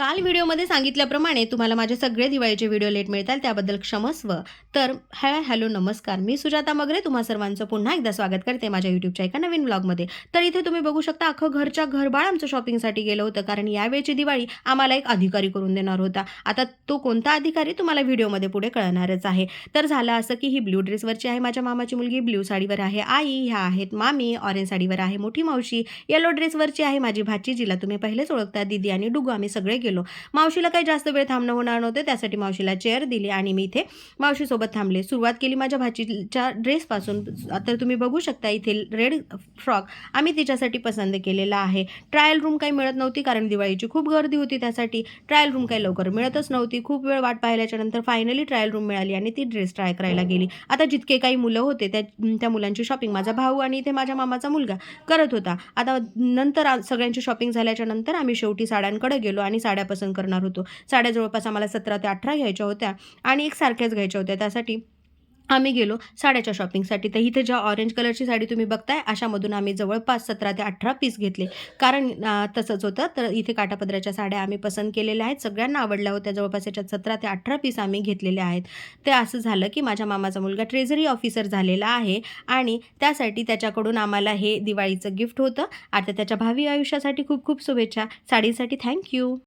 काल व्हिडिओमध्ये सांगितल्याप्रमाणे तुम्हाला माझे सगळे दिवाळीचे व्हिडिओ लेट मिळतात त्याबद्दल क्षमस्व. तर हॅलो नमस्कार, मी सुजाता मगरे तुम्हा सर्वांचं पुन्हा एकदा स्वागत करते माझ्या यूट्यूबच्या एका नवीन ब्लॉगमध्ये. तर इथे तुम्ही बघू शकता अख्खं घरच्या घरबाळ आमचं शॉपिंगसाठी गेलं होतं, कारण यावेळची दिवाळी आम्हाला एक अधिकारी करून देणार होता. आता तो कोणता अधिकारी तुम्हाला व्हिडिओमध्ये पुढे कळणारच आहे. तर झालं असं की ही ब्ल्यू ड्रेसवरची आहे माझ्या मामाची मुलगी, ब्ल्यू साडीवर आहे आई, ह्या आहेत मामी, ऑरेंज साडीवर आहे मोठी मावशी, येलो ड्रेसवरची आहे माझी भाची जिला तुम्ही पहिलेच ओळखता दीदी आणि डुगू. आम्ही सगळे गेलो. मावशीला काही जास्त वेळ थांबणं होणार नव्हते, त्यासाठी मावशीला चेअर दिली आणि मी इथे मावशीसोबत थांबले. सुरुवात केली माझ्या भाचीच्या ड्रेसपासून. तर तुम्ही बघू शकता इथे रेड फ्रॉक आम्ही तिच्यासाठी पसंत केलेला आहे. ट्रायल रूम काही मिळत नव्हती कारण दिवाळीची खूप गर्दी होती, त्यासाठी ट्रायल रूम काही लवकर मिळतच नव्हती. खूप वेळ वाट पाहिल्याच्या नंतर फायनली ट्रायल रूम मिळाली आणि ती ड्रेस ट्राय करायला गेली. आता जितके काही मुलं होते त्या मुलांची शॉपिंग माझा भाऊ आणि इथे माझ्या मामाचा मुलगा करत होता. आता नंतर सगळ्यांची शॉपिंग झाल्याच्या नंतर आम्ही शेवटी साड्यांकडे गेलो आणि साड्या पसंत करणार होतो. साड्या जवळपास आम्हाला 17 ते 18 घ्यायच्या होत्या आणि एक सारख्याच घ्यायच्या होत्या. त्यासाठी आम्ही गेलो साड्याच्या शॉपिंगसाठी. तर इथे ज्या ऑरेंज कलरची साडी तुम्ही बघताय अशामधून आम्ही जवळपास 17 ते 18 पीस घेतले, कारण तसंच होतं. तर इथे काठापदराच्या साड्या आम्ही पसंत केलेल्या आहेत, सगळ्यांना आवडल्या होत्या. जवळपास याच्यात 17 ते 18 पीस आम्ही घेतलेले आहेत. ते असं झालं की माझ्या मामाचा मुलगा ट्रेझरी ऑफिसर झालेला आहे आणि त्यासाठी त्याच्याकडून आम्हाला हे दिवाळीचं गिफ्ट होतं. आता त्याच्या भावी आयुष्यासाठी खूप खूप शुभेच्छा. साडीसाठी थँक्यू.